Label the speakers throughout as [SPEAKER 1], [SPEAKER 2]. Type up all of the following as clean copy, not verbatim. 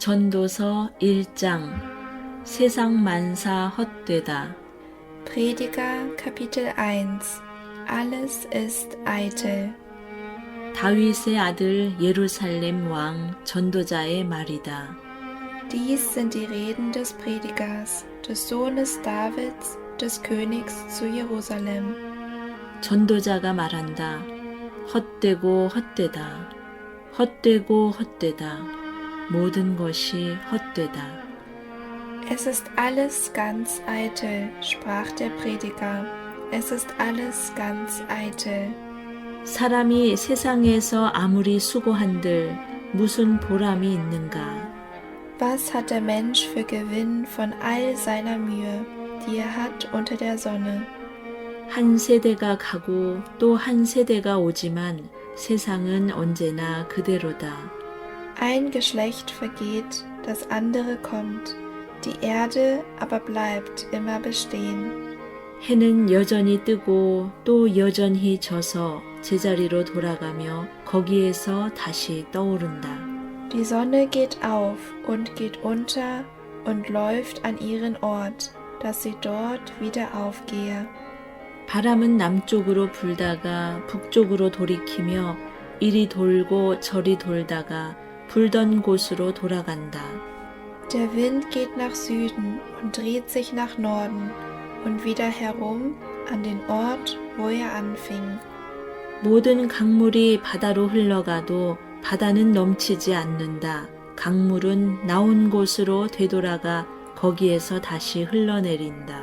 [SPEAKER 1] 전도서 1장 세상 만사 헛되다.
[SPEAKER 2] Prediger Kapitel 1 Alles ist eitel.
[SPEAKER 1] 다윗의 아들 예루살렘 왕 전도자의 말이다.
[SPEAKER 2] Dies sind die Reden des Predigers, des Sohnes Davids, des Königs zu Jerusalem.
[SPEAKER 1] 전도자가 말한다. 헛되고 헛되다. 헛되고 헛되다. 모든 것이 헛되다.
[SPEAKER 2] Es ist alles ganz eitel, sprach der Prediger. Es ist alles ganz eitel.
[SPEAKER 1] 사람이 세상에서 아무리 수고한들 무슨 보람이 있는가?
[SPEAKER 2] Was hat der Mensch für Gewinn von all seiner Mühe, die er hat unter der Sonne?
[SPEAKER 1] 한 세대가 가고 또 한 세대가 오지만 세상은 언제나 그대로다.
[SPEAKER 2] Ein Geschlecht vergeht, das andere kommt, die Erde aber bleibt immer bestehen.
[SPEAKER 1] 해는 여전히 뜨고 또 여전히 져서 제자리로 돌아가며 거기에서 다시 떠오른다.
[SPEAKER 2] Die Sonne geht auf und geht unter und läuft an ihren Ort, dass sie dort wieder aufgehe.
[SPEAKER 1] 바람은 남쪽으로 불다가 북쪽으로 돌이키며 이리 돌고 저리 돌다가 불던 곳으로 돌아간다.
[SPEAKER 2] Der Wind geht nach Süden und dreht sich nach Norden und wieder herum an den Ort, wo er anfing.
[SPEAKER 1] 모든 강물이 바다로 흘러가도 바다는 넘치지 않는다. 강물은 나온 곳으로 되돌아가 거기에서 다시 흘러내린다.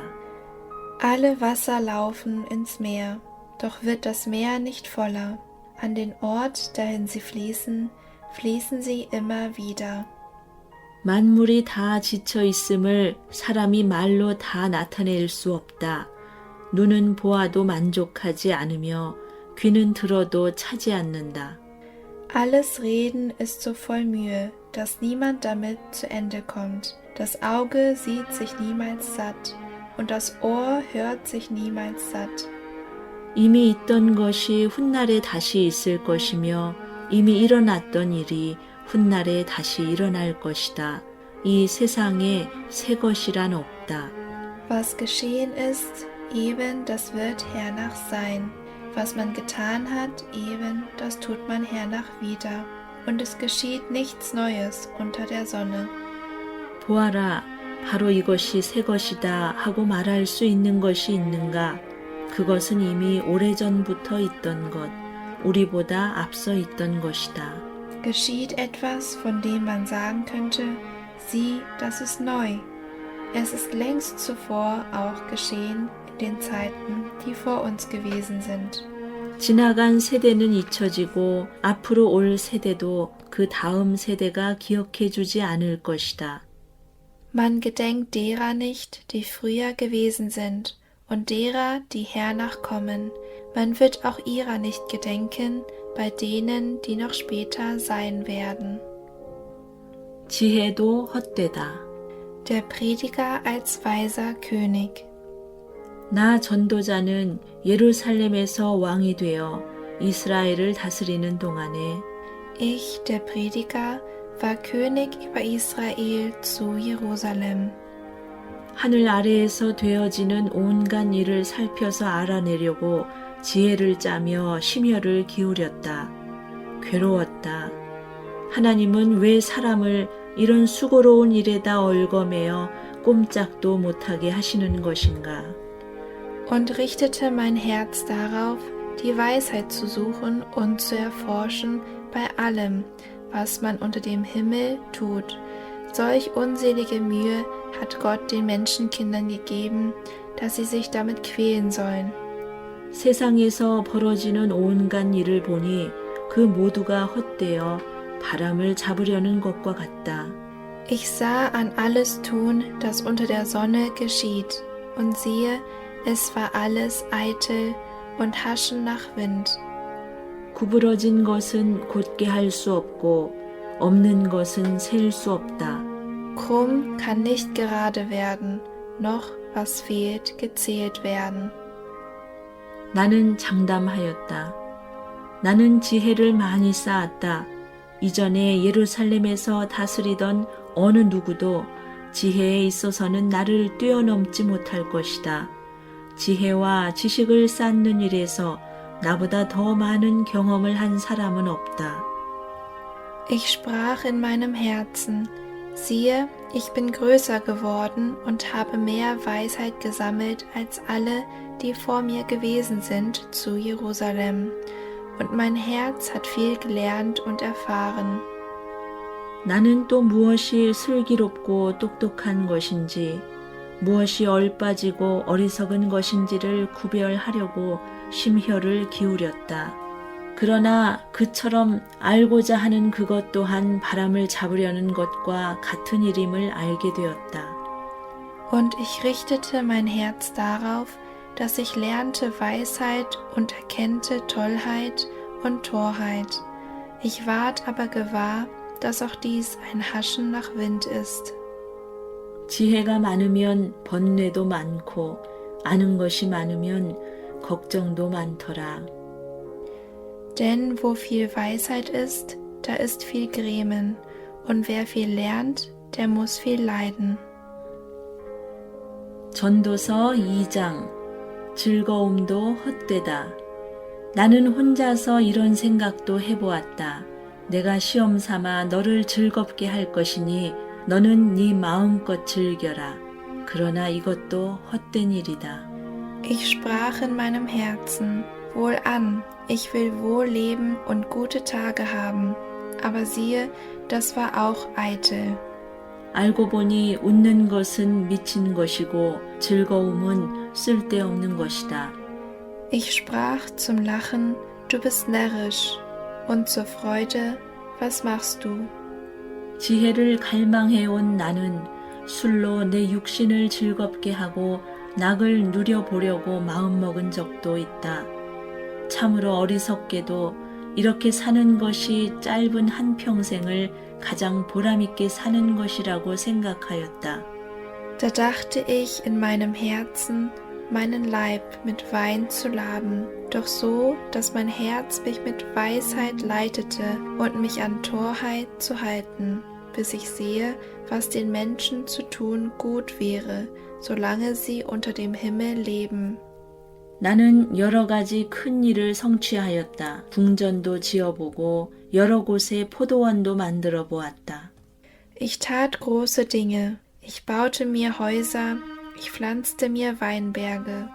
[SPEAKER 2] Alle Wasser laufen ins Meer, doch wird das Meer nicht voller. An den Ort, dahin sie fließen, fließen sie immer wieder.
[SPEAKER 1] 만물이 다 지쳐 있음을 사람이 말로 다 나타낼 수 없다. 눈은 보아도 만족하지 않으며 귀는 들어도 차지 않는다.
[SPEAKER 2] Alles Reden ist so voll Mühe, dass niemand damit zu Ende kommt. Das Auge sieht sich niemals satt und das Ohr hört sich niemals satt.
[SPEAKER 1] 이미 있던 것이 훗날에 다시 있을 것이며 이미 일어났던 일이 훗날에 다시 일어날 것이다. 이 세상에 새 것이란 없다.
[SPEAKER 2] Was geschehen ist, eben das wird hernach sein. Was man getan hat, eben das tut man hernach wieder. Und es geschieht nichts Neues unter der Sonne.
[SPEAKER 1] 보아라, 바로 이것이 새 것이다 하고 말할 수 있는 것이 있는가? 그것은 이미 오래전부터 있던 것, 우리보다 앞서 있던 것이다.
[SPEAKER 2] Geschieht etwas, von dem man sagen könnte, sieh, das ist neu. Es ist längst zuvor auch geschehen in den Zeiten, die vor uns gewesen sind.
[SPEAKER 1] 지나간 세대는 잊혀지고 앞으로 올 세대도 그 다음 세대가 기억해 주지 않을 것이다.
[SPEAKER 2] Man gedenkt derer nicht, die früher gewesen sind, und derer, die hernach kommen. Man wird auch ihrer nicht gedenken, bei denen, die noch später sein werden.
[SPEAKER 1] 지혜도 헛되다.
[SPEAKER 2] Der Prediger als weiser König.
[SPEAKER 1] 나 전도자는 예루살렘에서 왕이 되어 이스라엘을 다스리는 동안에
[SPEAKER 2] Ich, der Prediger, war König über Israel zu Jerusalem.
[SPEAKER 1] 하늘 아래에서 되어지는 온갖 일을 살펴서 알아내려고 지혜를 짜며 심혈을 기울였다. 괴로웠다. 하나님은 왜 사람을 이런 수고로운 일에다 얽어매어 꼼짝도 못하게 하시는 것인가?
[SPEAKER 2] Und richtete mein Herz darauf, die Weisheit zu suchen und zu erforschen bei allem, was man unter dem Himmel tut. Solch unselige Mühe hat Gott den Menschenkindern gegeben, dass sie sich damit quälen sollen.
[SPEAKER 1] 세상에서 벌어지는 온갖 일을 보니 그 모두가 헛되어 바람을 잡으려는 것과 같다.
[SPEAKER 2] Ich sah an alles Tun, das unter der Sonne geschieht, und siehe, es war alles eitel und haschen nach Wind.
[SPEAKER 1] 구부러진 것은 곧게 할 수 없고 없는 것은 셀 수 없다.
[SPEAKER 2] Krumm kann nicht gerade werden, noch was fehlt, gezählt werden.
[SPEAKER 1] 나는 장담하였다. 나는 지혜를 많이 쌓았다. 이전에 예루살렘에서 다스리던 어느 누구도 지혜에 있어서는 나를 뛰어넘지 못할 것이다. 지혜와 지식을 쌓는 일에서 나보다 더 많은 경험을 한 사람은 없다.
[SPEAKER 2] Ich sprach in meinem Herzen, siehe, ich bin größer geworden und habe mehr Weisheit gesammelt als alle, die vor mir gewesen sind zu Jerusalem. Und mein Herz hat viel gelernt und erfahren.
[SPEAKER 1] 나는 또 무엇이 슬기롭고 똑똑한 것인지, 무엇이 얼빠지고 어리석은 것인지를 구별하려고 심혈을 기울였다. 그러나 그처럼 알고자 하는 그것 또한 바람을 잡으려는 것과 같은 일임을 알게 되었다.
[SPEAKER 2] Und ich richtete mein Herz darauf, dass ich lernte Weisheit und erkennte Tollheit und Torheit. Ich ward aber gewahr, dass auch dies ein Haschen nach Wind ist.
[SPEAKER 1] 지혜가 많으면 번뇌도 많고 아는 것이 많으면 걱정도 많더라.
[SPEAKER 2] Denn wo viel Weisheit ist, da ist viel Grämen, und wer viel lernt, der muss viel leiden.
[SPEAKER 1] 전도서 2장 즐거움도 헛되다. 나는 혼자서 이런 생각도 해보았다. 내가 시험 삼아 너를 즐겁게 할 것이니 너는 네 마음껏 즐겨라. 그러나 이것도 헛된 일이다.
[SPEAKER 2] Ich sprach in meinem Herzen, wohlan, ich will wohl leben und gute Tage haben. Aber siehe, das war auch eitel.
[SPEAKER 1] 알고 보니 웃는 것은 미친 것이고 즐거움은 쓸데없는 것이다.
[SPEAKER 2] Ich sprach zum Lachen, du bist närrisch, und zur Freude, was machst du?
[SPEAKER 1] 지혜를 갈망해온 나는 술로 내 육신을 즐겁게 하고 낙을 누려보려고 마음먹은 적도 있다. 참으로 어리석게도 이렇게 사는 것이 짧은 한평생을 가장 보람있게 사는 것이라고 생각하였다.
[SPEAKER 2] Da dachte ich in meinem Herzen, meinen Leib mit Wein zu laben, doch so, dass mein Herz mich mit Weisheit leitete und mich an Torheit zu halten, bis ich sehe, was den Menschen zu tun gut wäre, solange sie unter dem Himmel leben.
[SPEAKER 1] 나는 여러 가지 큰 일을 성취하였다. 궁전도 지어보고 여러 곳에 포도원도 만들어 보았다.
[SPEAKER 2] Ich tat große Dinge, ich baute mir Häuser, ich pflanzte mir Weinberge.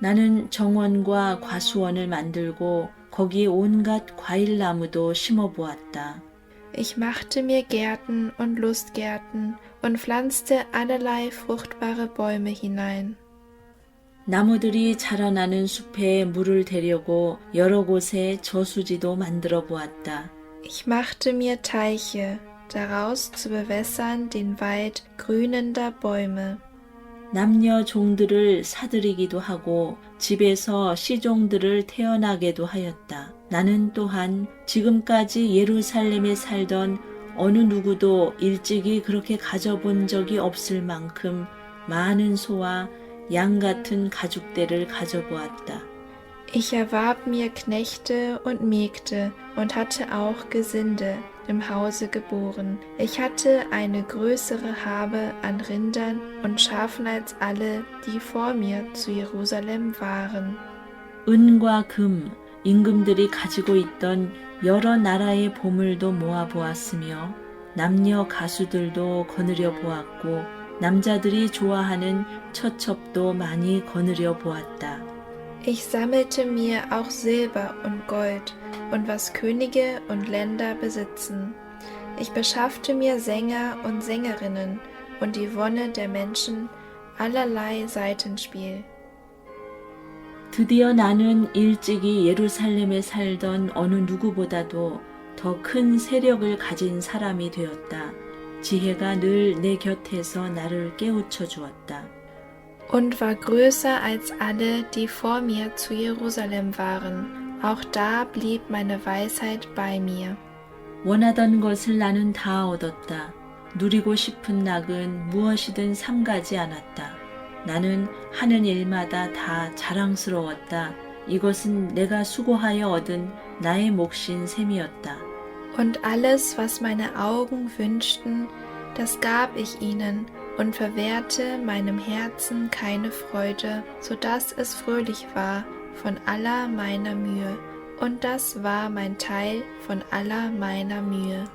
[SPEAKER 1] 나는 정원과 과수원을 만들고 거기에 온갖 과일나무도 심어 보았다.
[SPEAKER 2] Ich machte mir Gärten und Lustgärten und pflanzte allerlei fruchtbare Bäume hinein.
[SPEAKER 1] 나무들이 자라나는 숲에 물을 대려고 여러 곳에 저수지도 만들어 보았다.
[SPEAKER 2] Ich machte mir Teiche, daraus zu bewässern den Wald grünender Bäume.
[SPEAKER 1] 남녀 종들을 사들이기도 하고 집에서 시종들을 태어나게도 하였다. 나는 또한 지금까지 예루살렘에 살던 어느 누구도 일찍이 그렇게 가져본 적이 없을 만큼 많은 소와 양 같은 가죽대를 가져보았다.
[SPEAKER 2] Ich erwarb mir Knechte und Mägde und hatte auch Gesinde im Hause geboren. Ich hatte eine größere Habe an Rindern und Schafen als alle, die vor mir zu Jerusalem waren.
[SPEAKER 1] 은과 금, 임금들이 가지고 있던 여러 나라의 보물도 모아보았으며 남녀 가수들도 거느려 보았고 남자들이 좋아하는 처첩도 많이 거느려 보았다.
[SPEAKER 2] Ich sammelte mir auch Silber und Gold und was Könige und Länder besitzen. Ich beschaffte mir Sänger und Sängerinnen und die Wonne der Menschen allerlei Saitenspiel.
[SPEAKER 1] 드디어 나는 일찍이 예루살렘에 살던 어느 누구보다도 더 큰 세력을 가진 사람이 되었다. 지혜가 늘 내 곁에서 나를 깨우쳐 주었다.
[SPEAKER 2] Und war größer als alle, die vor mir zu Jerusalem waren. Auch da blieb meine Weisheit bei mir.
[SPEAKER 1] 원하던 것을 나는 다 얻었다. 누리고 싶은 낙은 무엇이든 삼가지 않았다. 나는 하는 일마다 다 자랑스러웠다. 이것은 내가 수고하여 얻은 나의 몫인 셈이었다.
[SPEAKER 2] Und alles, was meine Augen wünschten, das gab ich ihnen und verwehrte meinem Herzen keine Freude, so dass es fröhlich war von aller meiner Mühe. Und das war mein Teil von aller meiner Mühe.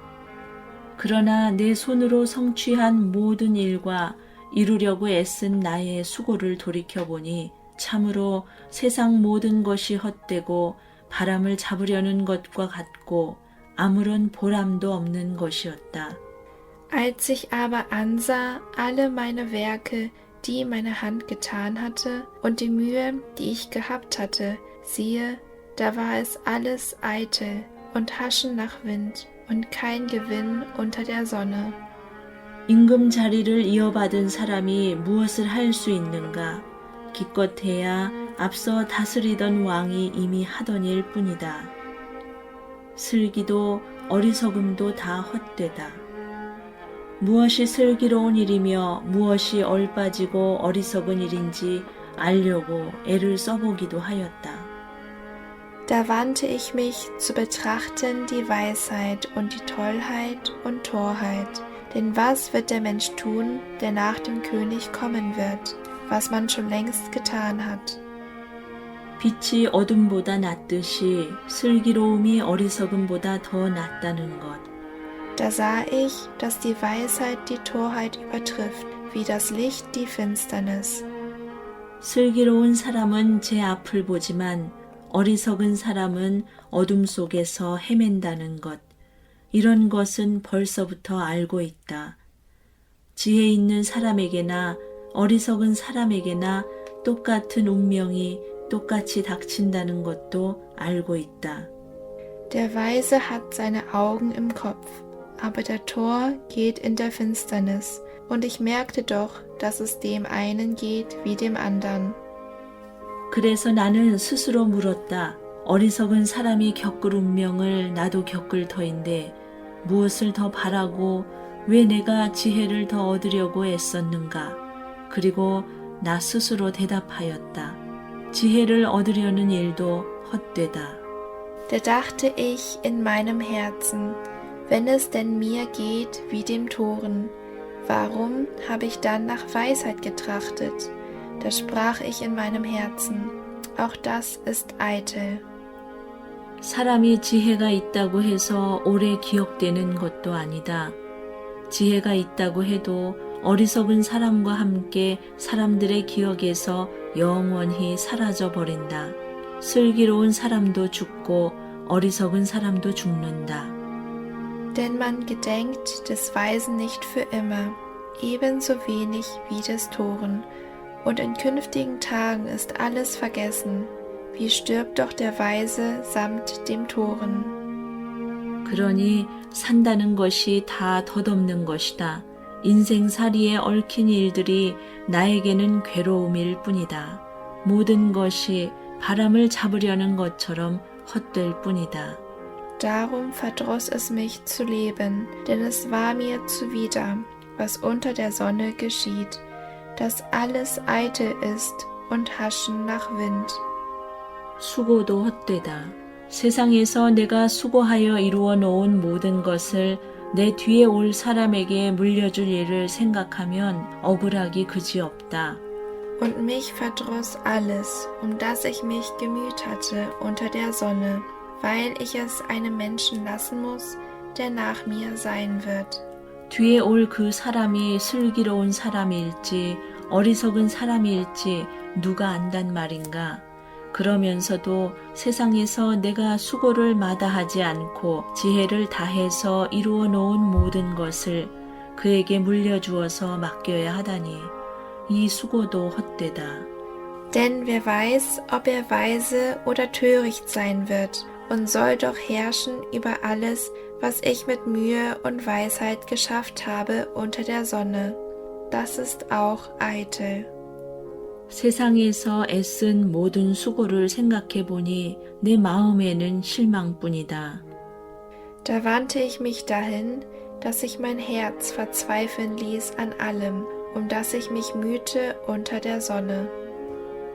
[SPEAKER 1] 그러나 내 손으로 성취한 모든 일과 이루려고 애쓴 나의 수고를 돌이켜보니 참으로 세상 모든 것이 헛되고 바람을 잡으려는 것과 같고 아무런 보람도 없는 것이었다.
[SPEAKER 2] Als ich aber ansah alle meine Werke, die meine Hand getan hatte, und die Mühe, die ich gehabt hatte, siehe, da war es alles eitel und Haschen nach Wind und kein Gewinn unter der Sonne.
[SPEAKER 1] 임금 자리를 이어받은 사람이 무엇을 할 수 있는가? 기껏해야 앞서 다스리던 왕이 이미 하던 일 뿐이다. 슬기도 어리석음도 다 헛되다. 무엇이 슬기로운 일이며 무엇이 얼빠지고 어리석은 일인지 알려고 애를 써보기도 하였다.
[SPEAKER 2] Da wandte ich mich zu betrachten die Weisheit und die Tollheit und Torheit. Denn was wird der Mensch tun, der nach dem König kommen wird, was man schon längst getan hat?
[SPEAKER 1] 빛이 어둠보다 낫듯이 슬기로움이 어리석음보다 더 낫다는 것.
[SPEAKER 2] Da sah ich, dass die Weisheit die Torheit übertrifft, wie das Licht die Finsternis.
[SPEAKER 1] 슬기로운 사람은 제 앞을 보지만 어리석은 사람은 어둠 속에서 헤맨다는 것. 이런 것은 벌써부터 알고 있다. 지혜 있는 사람에게나 어리석은 사람에게나 똑같은 운명이 똑같이 닥친다는 것도 알고 있다.
[SPEAKER 2] Der Weise hat seine Augen im Kopf, aber der Tor geht in der Finsternis. Und ich merkte doch, dass es dem einen geht wie dem anderen.
[SPEAKER 1] 그래서 나는 스스로 물었다. 어리석은 사람이 겪을 운명을 나도 겪을 터인데 무엇을 더 바라고 왜 내가 지혜를 더 얻으려고 애썼는가? 그리고 나 스스로 대답하였다. 지혜를 얻으려는 일도 헛되다.
[SPEAKER 2] Da dachte ich in meinem Herzen, wenn es denn mir geht wie dem Toren, warum habe ich dann nach Weisheit getrachtet? Da sprach ich in meinem Herzen, auch das ist eitel.
[SPEAKER 1] 사람이 지혜가 있다고 해서 오래 기억되는 것도 아니다. 지혜가 있다고 해도 어리석은 사람과 함께 사람들의 기억에서 영원히 사라져 버린다. 슬기로운 사람도 죽고 어리석은 사람도 죽는다.
[SPEAKER 2] Denn man gedenkt des Weisen nicht für immer, ebenso wenig wie des Toren. Und in künftigen Tagen ist alles vergessen. Wie stirbt doch der Weise samt dem Toren.
[SPEAKER 1] 그러니 산다는 것이 다 덧없는 것이다. 인생살이에 얽힌 일들이 나에게는 괴로움일 뿐이다. 모든 것이 바람을 잡으려는 것처럼 헛될 뿐이다.
[SPEAKER 2] Darum verdross es mich zu leben, denn es war mir zuwider, was unter der Sonne geschieht, dass alles eitel ist und Haschen nach Wind.
[SPEAKER 1] 수고도 헛되다. 세상에서 내가 수고하여 이루어 놓은 모든 것을 내 뒤에 올 사람에게 물려줄 일을 생각하면 억울하기 그지없다.
[SPEAKER 2] Und mich verdross alles, das ich mich gemüht hatte unter der Sonne, weil ich es einem Menschen lassen muss, der nach mir sein wird.
[SPEAKER 1] 뒤에 올 그 사람이 슬기로운 사람일지 어리석은 사람일지 누가 안단 말인가? 그러면서도 세상에서 내가 수고를 마다하지 않고 지혜를 다해서 이루어 놓은 모든 것을 그에게 물려주어서 맡겨야 하다니 이 수고도 헛되다.
[SPEAKER 2] Denn wer weiß, ob er weise oder töricht sein wird, und soll doch herrschen über alles, was ich mit Mühe und Weisheit geschafft habe unter der Sonne. Das ist auch eitel.
[SPEAKER 1] 세상에서 애쓴 모든 수고를 생각해 보니 내 마음에는 실망뿐이다.
[SPEAKER 2] Da wandte ich mich dahin, dass ich mein Herz verzweifeln ließ an allem, dass ich mich mühte unter der Sonne.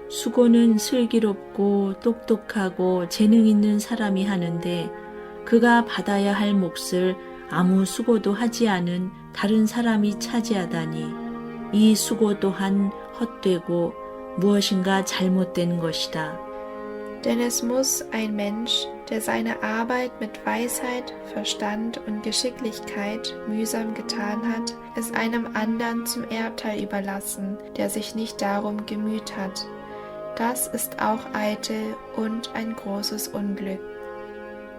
[SPEAKER 1] 수고는 슬기롭고 똑똑하고 재능 있는 사람이 하는데 그가 받아야 할 몫을 아무 수고도 하지 않은 다른 사람이 차지하다니 이 수고 또한 헛되고 무엇인가 잘못된 것이다.
[SPEAKER 2] Denn es muss ein Mensch, der seine Arbeit mit Weisheit, Verstand und Geschicklichkeit mühsam getan hat, es einem anderen zum Erbteil überlassen, der sich nicht darum gemüht hat. Das ist auch eitel und ein großes Unglück.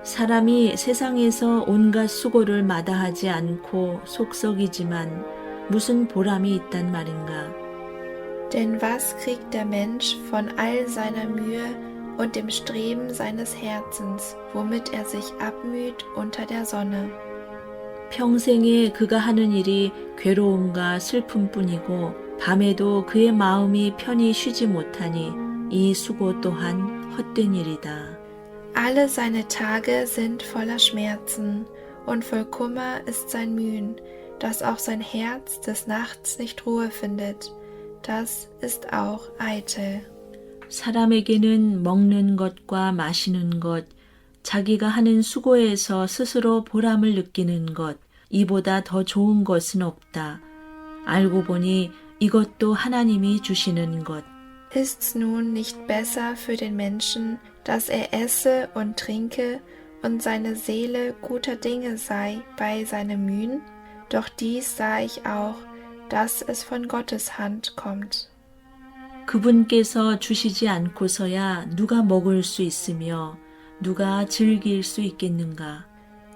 [SPEAKER 1] 사람이 세상에서 온갖 수고를 마다하지 않고 속썩이지만 무슨 보람이 있단 말인가?
[SPEAKER 2] Denn was kriegt der Mensch von all seiner Mühe und dem Streben seines Herzens, womit er sich abmüht unter der Sonne?
[SPEAKER 1] 평생에 그가 하는 일이 괴로움과 슬픔뿐이고 밤에도 그의 마음이 편히 쉬지 못하니 이 수고 또한 헛된 일이다.
[SPEAKER 2] Alle seine Tage sind voller Schmerzen, und voll Kummer ist sein Mühen, dass auch sein Herz des Nachts nicht Ruhe findet. Das ist auch eitel.
[SPEAKER 1] 사람에게는 먹는 것과 마시는 것, 자기가 하는 수고에서 스스로 보람을 느끼는 것, 이보다 더 좋은 것은 없다. 알고 보니 이것도 하나님이 주시는 것.
[SPEAKER 2] Ist's nun nicht besser für den Menschen, dass er esse und trinke und seine Seele guter Dinge sei bei seinem Mühen? Doch dies sah ich auch, dass es von Gottes Hand kommt.
[SPEAKER 1] 그분께서 주시지 않고서야 누가 먹을 수 있으며 누가 즐길 수 있겠는가?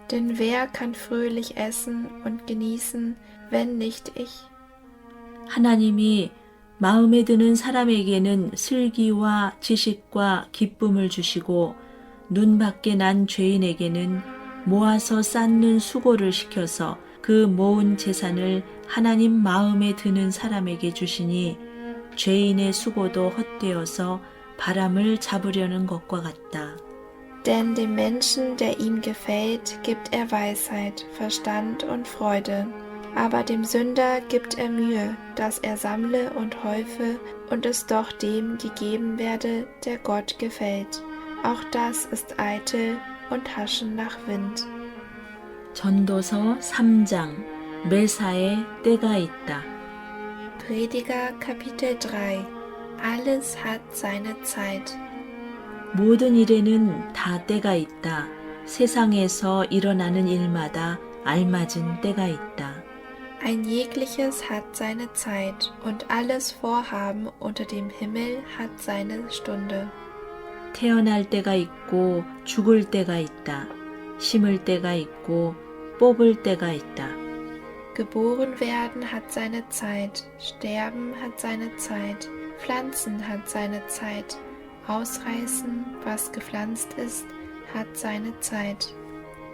[SPEAKER 2] Denn wer kann fröhlich essen und genießen, wenn nicht ich?
[SPEAKER 1] 하나님이 마음에 드는 사람에게는 슬기와 지식과 기쁨을 주시고 눈 밖에 난 죄인에게는 모아서 쌓는 수고를 시켜서 그 모은 재산을 하나님 마음에 드는 사람에게 주시니 죄인의 수고도 헛되어서 바람을 잡으려는 것과 같다.
[SPEAKER 2] Denn dem Menschen, der ihm gefällt, gibt er Weisheit, Verstand und Freude. Aber dem Sünder gibt er Mühe, dass er sammle und häufe und es doch dem gegeben werde, der Gott gefällt. Auch das ist eitel und Haschen nach Wind.
[SPEAKER 1] 전도서 3장 매사에 때가 있다.
[SPEAKER 2] Prediger Kapitel 3. Alles hat seine Zeit.
[SPEAKER 1] 모든 일에는 다 때가 있다. 세상에서 일어나는 일마다 알맞은 때가 있다.
[SPEAKER 2] Ein jegliches hat seine Zeit und alles Vorhaben unter dem Himmel hat seine Stunde.
[SPEAKER 1] 태어날 때가 있고 죽을 때가 있다. 심을 때가 있고 뽑을 때가 있다.
[SPEAKER 2] Geboren werden hat seine Zeit, sterben hat seine Zeit, pflanzen hat seine Zeit, ausreißen, was gepflanzt ist, hat seine Zeit.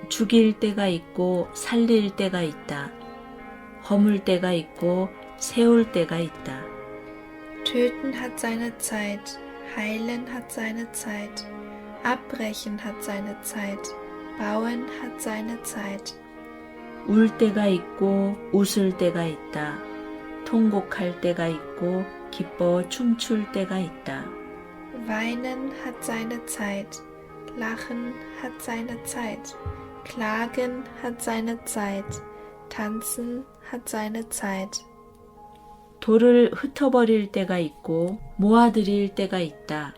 [SPEAKER 1] 죽일 때가 있고 살릴 때가 있다. 허물 때가 있고 세울 때가 있다.
[SPEAKER 2] Töten hat seine Zeit, heilen hat seine Zeit, abbrechen hat seine Zeit, bauen hat seine Zeit.
[SPEAKER 1] 울 때가 있고 웃을 때가 있다. 통곡할 때가 있고 기뻐 춤출 때가 있다.
[SPEAKER 2] Weinen hat seine Zeit, lachen hat seine Zeit, klagen hat seine Zeit, tanzen hat seine Zeit.
[SPEAKER 1] 돌을 흩어버릴 때가 있고 모아들일 때가 있다.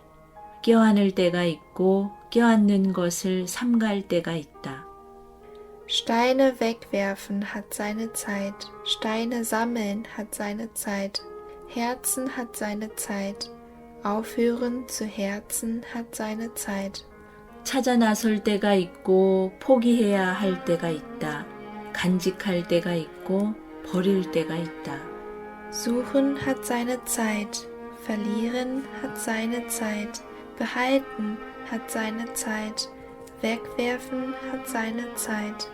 [SPEAKER 1] 껴안을 때가 있고 껴안는 것을 삼갈 때가 있다.
[SPEAKER 2] Steine wegwerfen hat seine Zeit, Steine sammeln hat seine Zeit, Herzen hat seine Zeit, aufhören zu Herzen hat seine Zeit.
[SPEAKER 1] 찾아 나설 때가 있고 포기해야 할 때가 있다. 간직할 때가 있고 버릴 때가 있다.
[SPEAKER 2] Suchen hat seine Zeit, verlieren hat seine Zeit, behalten hat seine Zeit, wegwerfen hat seine Zeit.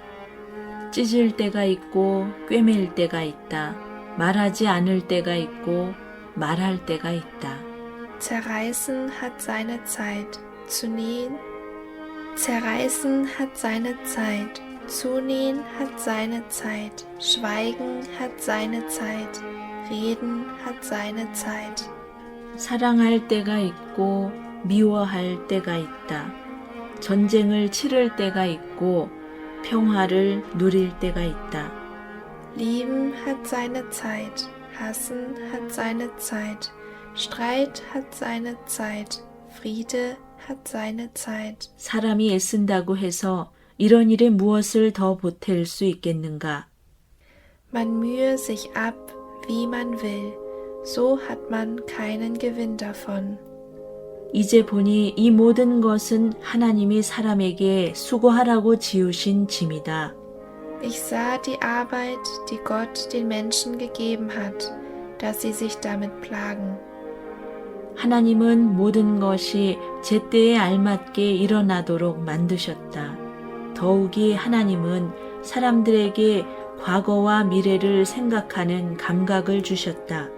[SPEAKER 1] 찢을 때가 있고 꿰맬 때가 있다. 말하지 않을 때가 있고 말할 때가 있다.
[SPEAKER 2] Zerreißen hat seine Zeit, zu nähen. Zerreißen hat seine Zeit, zunähen hat seine Zeit, schweigen hat seine Zeit, reden hat seine Zeit.
[SPEAKER 1] 사랑할 때가 있고 미워할 때가 있다. 전쟁을 치를 때가 있고 평화를 누릴 때가 있다.
[SPEAKER 2] Lieben hat seine Zeit, hassen hat seine Zeit, Streit hat seine Zeit, Friede hat seine Zeit.
[SPEAKER 1] 사람이 애쓴다고 해서 이런 일에 무엇을 더 보탤 수 있겠는가?
[SPEAKER 2] Man mühe sich ab, wie man will, so hat man keinen Gewinn davon.
[SPEAKER 1] 이제 보니 이 모든 것은 하나님이 사람에게 수고하라고 지으신 짐이다.
[SPEAKER 2] Ich sah die Arbeit, die Gott den Menschen gegeben hat, dass sie sich damit plagen.
[SPEAKER 1] 하나님은 모든 것이 제때에 알맞게 일어나도록 만드셨다. 더욱이 하나님은 사람들에게 과거와 미래를 생각하는 감각을 주셨다.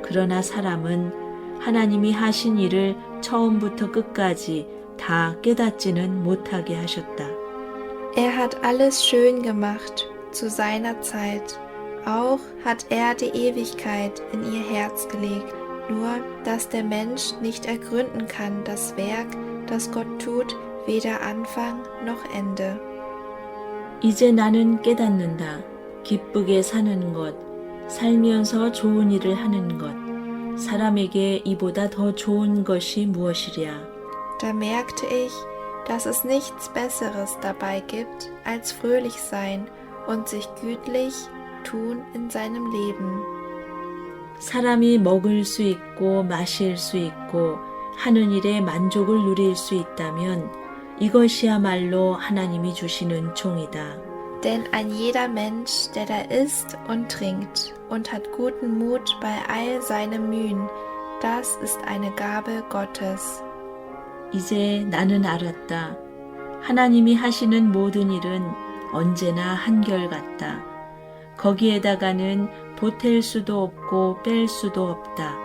[SPEAKER 1] 그러나 사람은 하나님이 하신 일을 처음부터 끝까지 다 깨닫지는 못하게 하셨다.
[SPEAKER 2] Er hat alles schön gemacht zu seiner Zeit. Auch hat er die Ewigkeit in ihr Herz gelegt. Nur, dass der Mensch nicht ergründen kann das Werk, das Gott tut, weder Anfang noch Ende.
[SPEAKER 1] 이제 나는 깨닫는다. 기쁘게 사는 것, 살면서 좋은 일을 하는 것, 사람에게 이보다 더 좋은 것이 무엇이랴.
[SPEAKER 2] Da merkte ich, dass es nichts Besseres dabei gibt, als fröhlich sein und sich gütlich tun in seinem Leben.
[SPEAKER 1] 사람이 먹을 수 있고 마실 수 있고 하는 일에 만족을 누릴 수 있다면 이것이야말로 하나님이 주신 은총이다.
[SPEAKER 2] Denn ein jeder Mensch, der da isst und trinkt und hat guten Mut bei all seinem Mühen, das ist eine Gabe Gottes.
[SPEAKER 1] 이제 나는 알았다. 하나님이 하시는 모든 일은 언제나 한결같다. 거기에다가는 보탤 수도 없고 뺄 수도 없다.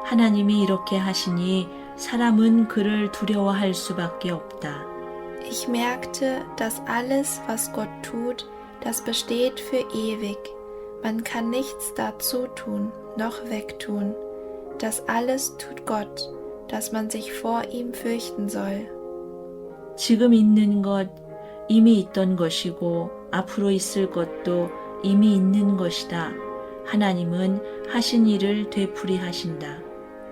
[SPEAKER 1] 하나님이 이렇게 하시니 사람은 그를 두려워할 수밖에 없다.
[SPEAKER 2] Ich merkte, dass alles, was Gott tut, das besteht für ewig. Man kann nichts dazu tun, noch wegtun. Das alles tut Gott, dass man sich vor ihm fürchten soll.
[SPEAKER 1] 지금 있는 것 이미 있던 것이고 앞으로 있을 것도 이미 있는 것이다. 하나님은 하신 일을 되풀이하신다.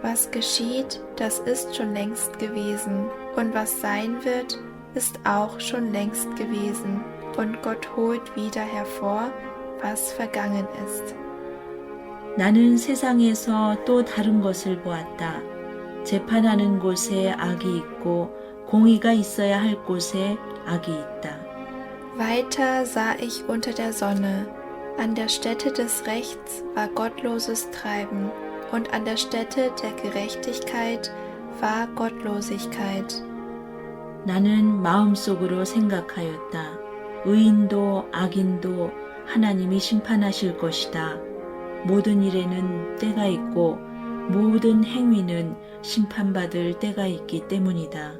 [SPEAKER 2] Was geschieht, das ist schon längst gewesen. Und was sein wird, ist auch schon längst gewesen. Und Gott holt wieder hervor, was vergangen ist.
[SPEAKER 1] 나는 세상에서 또 다른 것을 보았다. 재판하는 곳에 악이 있고 공의가 있어야 할 곳에 악이 있다.
[SPEAKER 2] Weiter sah ich unter der Sonne. An der Stätte des Rechts war gottloses Treiben, und an der Stätte der Gerechtigkeit war Gottlosigkeit.
[SPEAKER 1] 나는 마음속으로 생각하였다. 의인도 악인도 하나님이 심판하실 것이다. 모든 일에는 때가 있고 모든 행위는 심판받을 때가 있기 때문이다.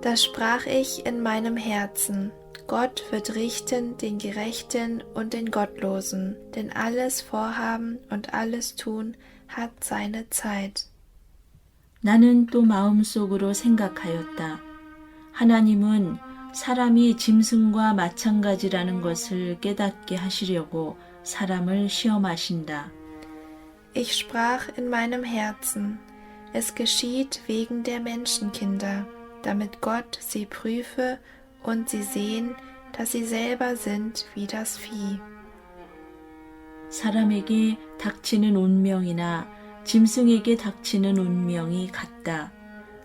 [SPEAKER 2] Da sprach ich in meinem Herzen, Gott wird richten den Gerechten und den Gottlosen, denn alles Vorhaben und alles Tun hat seine Zeit.
[SPEAKER 1] 나는 또 마음속으로 생각하였다. 하나님은 사람이 짐승과 마찬가지라는 것을 깨닫게 하시려고 사람을 시험하신다.
[SPEAKER 2] Ich sprach in meinem Herzen, es geschieht wegen der Menschenkinder, damit Gott sie prüfe und sie sehen, dass sie selber sind wie das Vieh.
[SPEAKER 1] 사람에게 닥치는 운명이나 짐승에게 닥치는 운명이 같다.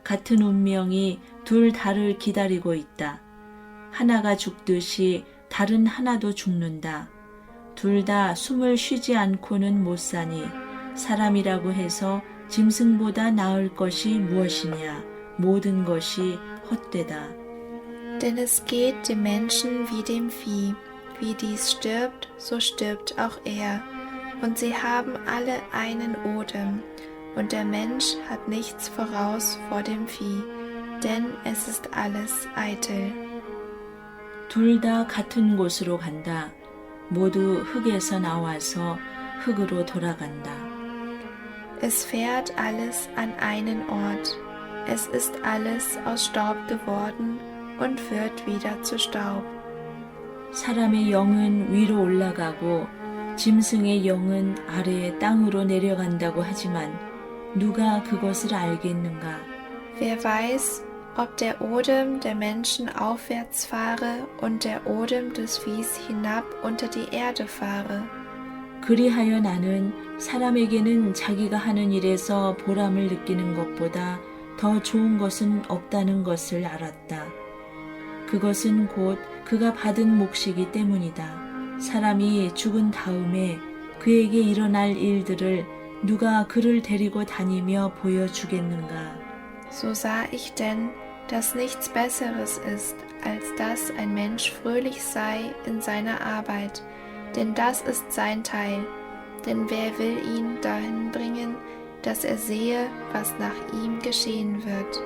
[SPEAKER 1] 같은 운명이 둘 다를 기다리고 있다. 하나가 죽듯이 다른 하나도 죽는다. 둘 다 숨을 쉬지 않고는 못 사니 사람이라고 해서 짐승보다 나을 것이 무엇이냐. 모든 것이 헛되다.
[SPEAKER 2] Denn es geht dem Menschen wie dem Vieh. Wie dies stirbt, so stirbt auch er. Und sie haben alle einen Odem. Und der Mensch hat nichts voraus vor dem Vieh, denn es ist alles eitel.
[SPEAKER 1] 둘 다 같은 곳으로 간다. 모두 흙에서 나와서 흙으로 돌아간다.
[SPEAKER 2] Es fährt alles an einen Ort. Es ist alles aus Staub geworden und wird wieder zu Staub.
[SPEAKER 1] 사람의 영은 위로 올라가고 짐승의 영은 아래에 땅으로 내려간다고 하지만 누가 그것을 알겠는가?
[SPEAKER 2] Wer weiß, ob der Odem der Menschen aufwärts fahre und der Odem des Viehs hinab unter die Erde fahre.
[SPEAKER 1] 그리하여 나는 사람에게는 자기가 하는 일에서 보람을 느끼는 것보다 더 좋은 것은 없다는 것을 알았다. 그것은 곧 그가 받은 몫이기 때문이다. sa람이 죽은 다음에 그에게 일어날 일들을 누가 그를 데리고 다니며 보여주겠는가?
[SPEAKER 2] So sah ich denn, dass nichts Besseres ist, als dass ein Mensch fröhlich sei in seiner Arbeit, denn das ist sein Teil. Denn wer will ihn dahin bringen, dass er sehe, was nach ihm geschehen wird?